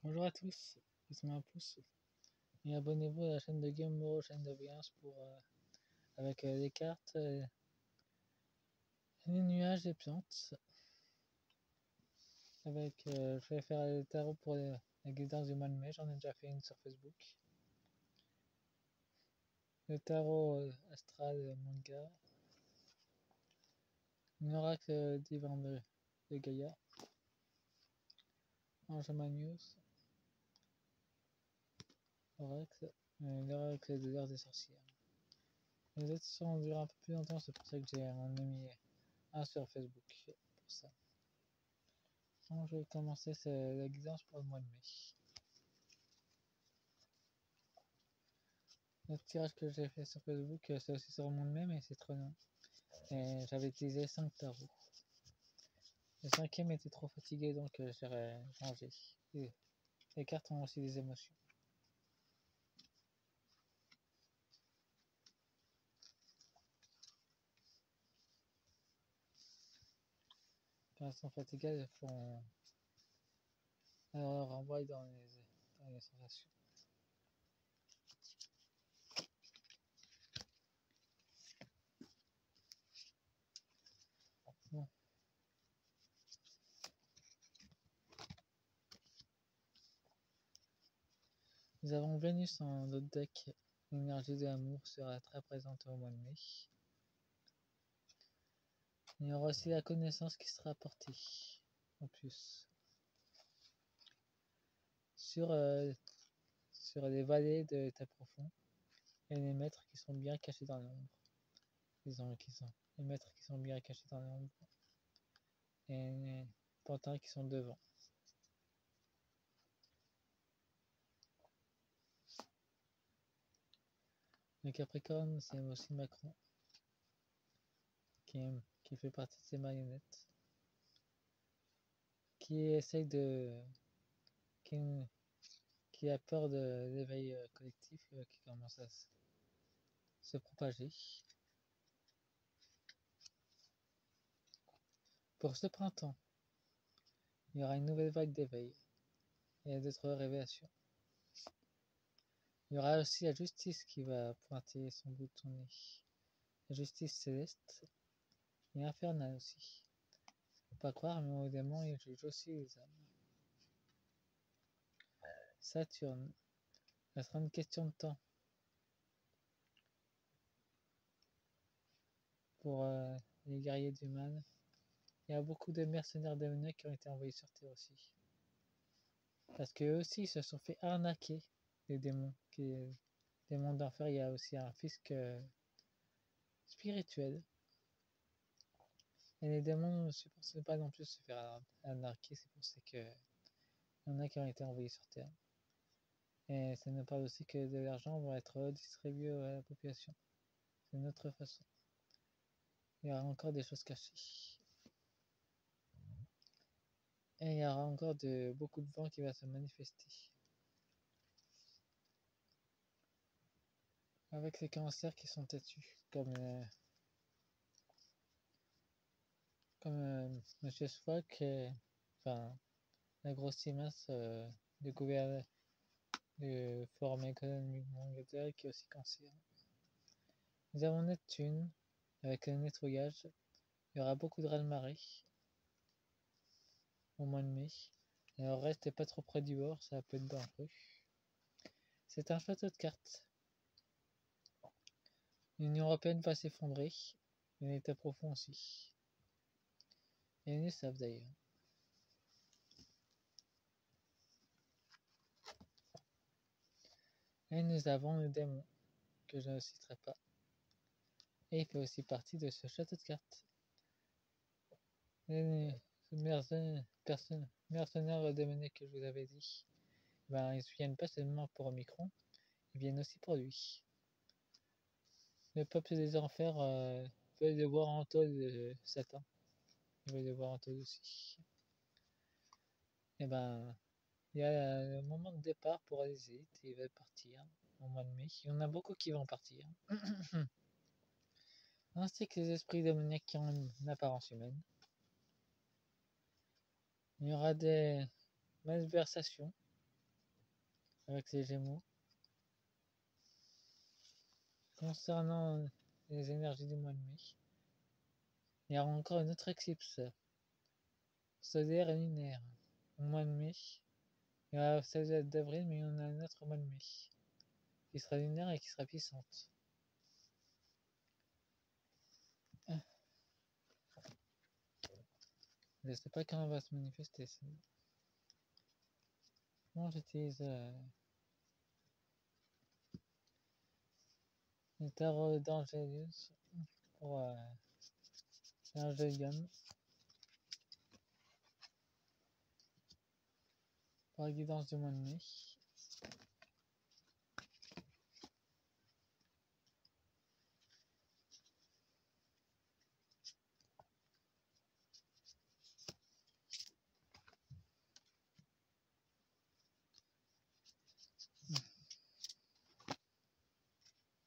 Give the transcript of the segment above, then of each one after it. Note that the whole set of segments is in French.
Bonjour à tous, laissez-moi un pouce et abonnez-vous à la chaîne de Gamebro, chaîne de Biens pour avec des cartes, des nuages, des plantes. Je vais faire le tarot pour la guidance du mois de mai, j'en ai déjà fait une sur Facebook. Le tarot astral manga, un oracle divin de Gaïa, Ange Magnus, oracle, l'oracle de l'heure des sorcières. Les autres sont durent un peu plus longtemps, c'est pour ça que j'ai en ai mis un sur Facebook pour ça. Donc, je vais commencer la guidance pour le mois de mai. Le tirage que j'ai fait sur Facebook, c'est aussi sur le mois de mai, mais c'est trop long. Et j'avais utilisé 5 tarots. Le cinquième était trop fatigué, donc j'ai changé. Les cartes ont aussi des émotions. Quand elles sont fatiguées, elles font. Elles renvoient dans les sensations. Bon. Nous avons Vénus en notre deck. L'énergie de l'amour sera très présente au mois de mai. Il y aura aussi la connaissance qui sera apportée en plus. Sur les vallées de l'état profond et les maîtres qui sont bien cachés dans l'ombre. Les maîtres qui sont bien cachés dans l'ombre et les pantins qui sont devant. Le Capricorne, c'est aussi Macron qui fait partie de ces marionnettes, qui essaye qui a peur de l'éveil collectif qui commence à se propager. Pour ce printemps, il y aura une nouvelle vague d'éveil et d'autres révélations. Il y aura aussi la justice qui va pointer son bout de son nez. La justice céleste et infernale aussi. Faut pas croire, mais au démon, il juge aussi les âmes. Saturne, ça sera une question de temps pour les guerriers du mal. Il y a beaucoup de mercenaires démoniaques qui ont été envoyés sur Terre aussi. Parce qu'eux aussi, ils se sont fait arnaquer, les démons. Les démons d'enfer, il y a aussi un fisc spirituel. Et les démons ne supportent pas non plus se faire arnaquer, c'est pour ça qu'il y en a qui ont été envoyés sur Terre. Et ça nous parle aussi que de l'argent va être redistribué à la population. C'est une autre façon. Il y aura encore des choses cachées. Et il y aura encore beaucoup de vent qui va se manifester. Avec les cancers qui sont têtus, comme Monsieur Spock, enfin, la grosse limace du gouvernement du Forum économique mondial qui est aussi cancer. Nous avons Neptune avec le nettoyage. Il y aura beaucoup de raz-de-marée au mois de mai. Alors restez pas trop près du bord, ça peut être dangereux. C'est un château de cartes. L'Union Européenne va s'effondrer. L'État profond aussi. Et ils le savent d'ailleurs. Et nous avons le démon, que je ne citerai pas. Et il fait aussi partie de ce château de cartes. Les mercenaires démoniaques que je vous avais dit, ben, ils viennent pas seulement pour Omicron, ils viennent aussi pour lui. Le peuple des enfers veut le voir en tôle de Satan. Il veut le voir en tôle aussi. Et ben, il y a le moment de départ pour les élites, ils veulent partir au mois de mai. Il y en a beaucoup qui vont partir. Ainsi que les esprits démoniaques qui ont une apparence humaine. Il y aura des malversations avec ses Gémeaux. Concernant les énergies du mois de mai, il y aura encore une autre éclipse solaire et lunaire au mois de mai. Il y aura celle d'avril, mais il y en a une autre au mois de mai qui sera lunaire et qui sera puissante. Je ne sais pas quand elle va se manifester. Moi, j'utilise le tarot d'Angelius pour l'Angelium, pour la guidance du mois de mai.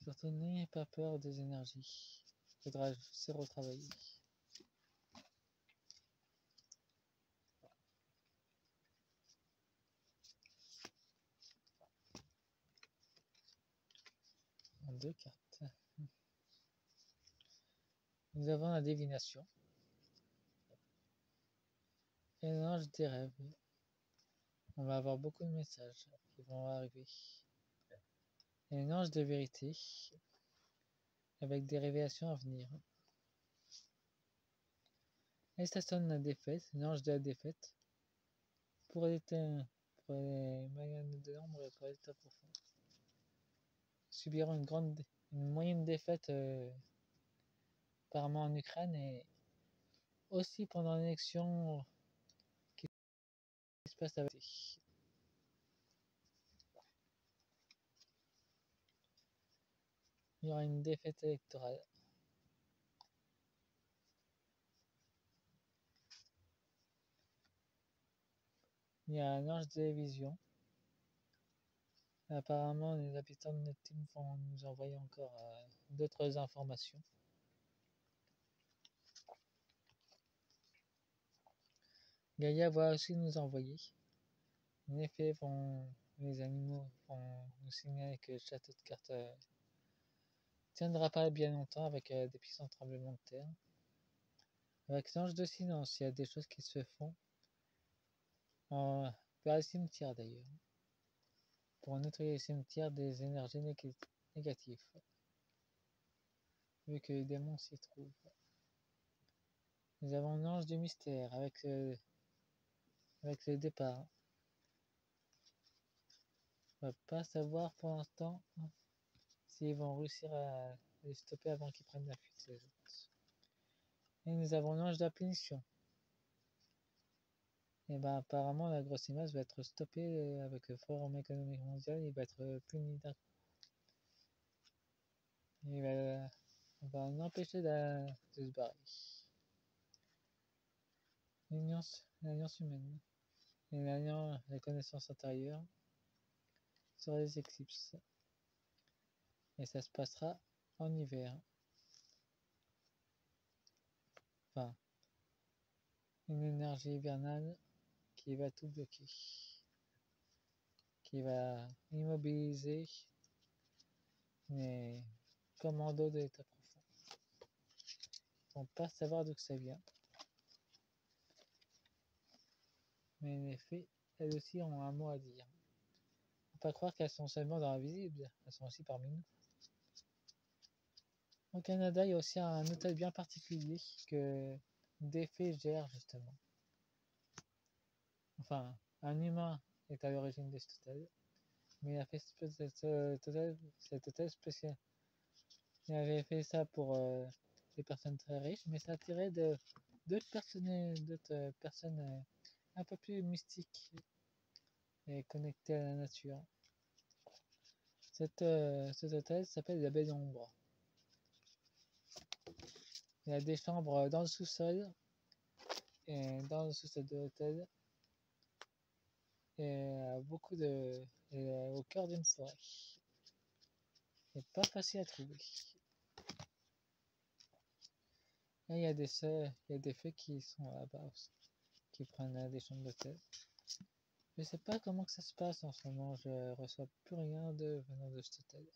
Surtout, n'ayez pas peur des énergies. Il faudra juste retravailler. En 2 cartes. Nous avons la divination. Et l'ange des rêves. On va avoir beaucoup de messages qui vont arriver. Et l'ange de vérité. Avec des révélations à venir. Et ça sonne la défaite, l'ange de la défaite. Pour les Mariannes de l'ombre et pour l'état profond. Subiront une moyenne défaite apparemment en Ukraine et aussi pendant l'élection qui se passe avec. Il y aura une défaite électorale. Il y a un ange de télévision. Apparemment, les habitants de notre team vont nous envoyer encore d'autres informations. Gaïa va aussi nous envoyer. En effet, les animaux vont nous signaler que le château de cartes tiendra pas bien longtemps avec des puissants tremblements de terre. Avec l'ange de silence, il y a des choses qui se font vers le cimetière d'ailleurs. Pour nettoyer le cimetière des énergies négatives. Vu que les démons s'y trouvent. Nous avons l'ange du mystère avec le départ. On va pas savoir pour l'instant s'ils vont réussir à les stopper avant qu'ils prennent la fuite les autres. Et nous avons l'ange de la punition. Et ben apparemment la grosse image va être stoppée avec le Forum économique mondial, il va être puni d'un coup. On va l'empêcher de se barrer. L'alliance humaine. Et la connaissance intérieure sur les éclipses. Et ça se passera en hiver. Enfin, une énergie hivernale qui va tout bloquer. Qui va immobiliser les commandos de l'état profond. Ils vont pas savoir d'où ça vient. Mais en effet, elles aussi ont un mot à dire. Faut pas croire qu'elles sont seulement dans l'invisible, elles sont aussi parmi nous. Au Canada, il y a aussi un hôtel bien particulier que Défait gère justement. Enfin, un humain est à l'origine de cet hôtel, mais il a fait cet hôtel spécial. Il avait fait ça pour des personnes très riches, mais ça attirait d'autres personnes un peu plus mystiques et connectées à la nature. Cet hôtel s'appelle la Baie d'Ombre. Il y a des chambres dans le sous-sol et dans le sous-sol de l'hôtel et au cœur d'une forêt. C'est pas facile à trouver. Là, il y a des feux qui sont là-bas aussi, qui prennent des chambres d'hôtel. Je sais pas comment que ça se passe en ce moment, je reçois plus rien venant de cet hôtel.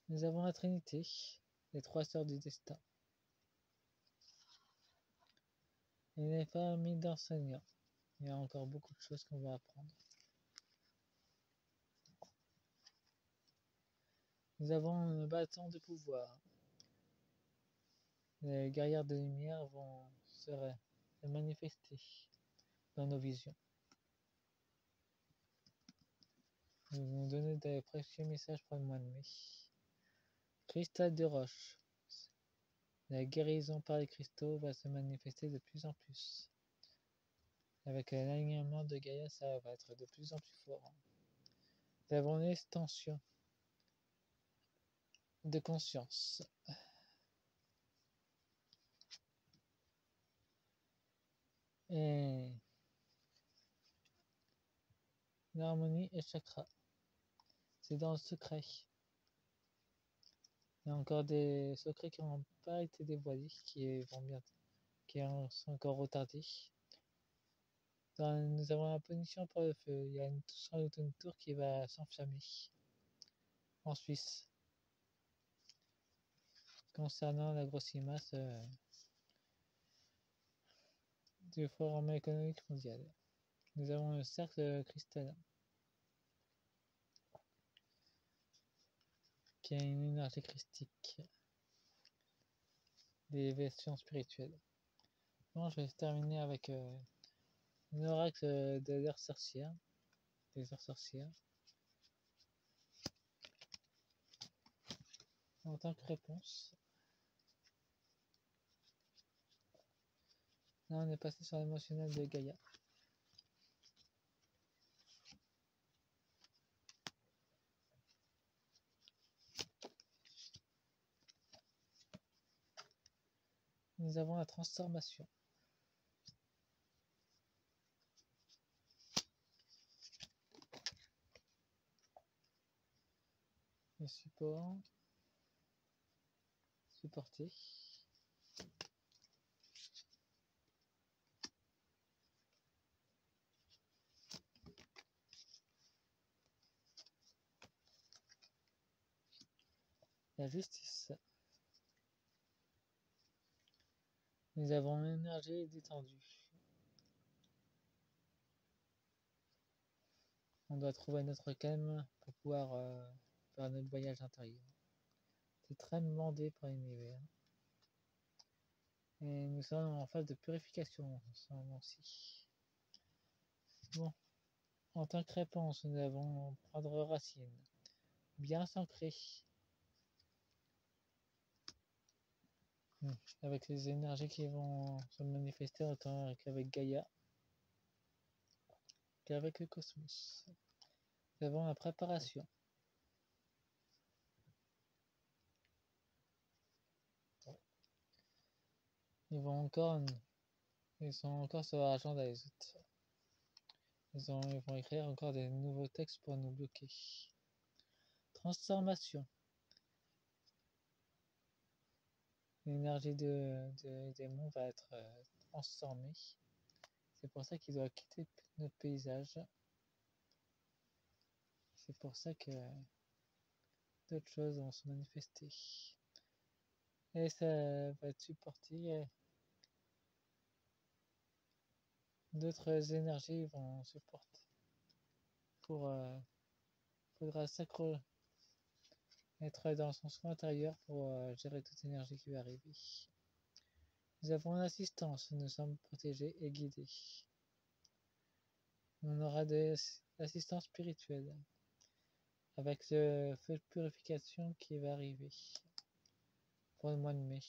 Nous avons la Trinité, les trois sœurs du destin, et les familles d'enseignants. Il y a encore beaucoup de choses qu'on va apprendre. Nous avons un bâton de pouvoir. Les guerrières de lumière vont se manifester dans nos visions. Ils vont nous donner des précieux messages pour le mois de mai. Cristal de roche. La guérison par les cristaux va se manifester de plus en plus. Avec l'alignement de Gaïa, ça va être de plus en plus fort. Nous avons une extension de conscience. Et l'harmonie et chakra. C'est dans le secret. Il y a encore des secrets qui n'ont pas été dévoilés, qui sont encore retardés. Nous avons la punition pour le feu. Il y a sans doute une tour qui va s'enflammer en Suisse. Concernant la grosse masse du Forum économique mondial. Nous avons un cercle cristallin qui a une énergie christique, des versions spirituelles. Bon, je vais terminer avec un oracle des heures sorcières. En tant que réponse. Là, on est passé sur l'émotionnel de Gaïa. Nous avons la transformation. Le support. Supporter. La justice. Nous avons l'énergie détendue. On doit trouver notre calme pour pouvoir faire notre voyage intérieur. C'est très demandé par l'univers. Et nous sommes en phase de purification en ce moment-ci. Bon, en tant que réponse, nous allons prendre racine, bien s'ancrer, avec les énergies qui vont se manifester autant qu'avec Gaïa, qu'avec le cosmos. Nous avons la préparation. Ils sont encore sur leur agenda les autres. Ils vont écrire encore des nouveaux textes pour nous bloquer. Transformation. L'énergie des démons va être transformée. C'est pour ça qu'il doit quitter notre paysage. C'est pour ça que d'autres choses vont se manifester. Et ça va être supporté. D'autres énergies vont supporter. Faudra être dans son soin intérieur pour gérer toute énergie qui va arriver. Nous avons l'assistance, nous sommes protégés et guidés. On aura de l'assistance spirituelle avec le feu de purification qui va arriver pour le mois de mai.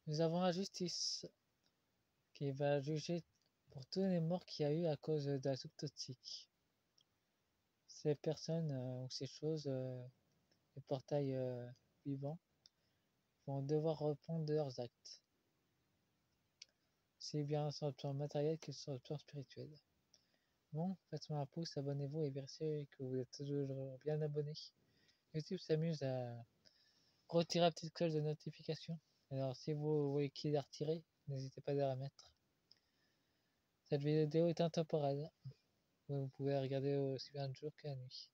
Nous avons la justice qui va juger pour tous les morts qu'il y a eu à cause de la soupe toxique. Ces personnes ou ces choses, les portails vivants, vont devoir répondre de leurs actes. C'est bien sur le plan matériel que sur le plan spirituel. Bon, faites-moi un pouce, abonnez-vous et vérifiez que vous êtes toujours bien abonné. YouTube s'amuse à retirer la petite cloche de notification. Alors si vous voyez qu'il est retiré, n'hésitez pas à la mettre. Cette vidéo est intemporelle. Vous pouvez la regarder aussi bien de jour que la nuit.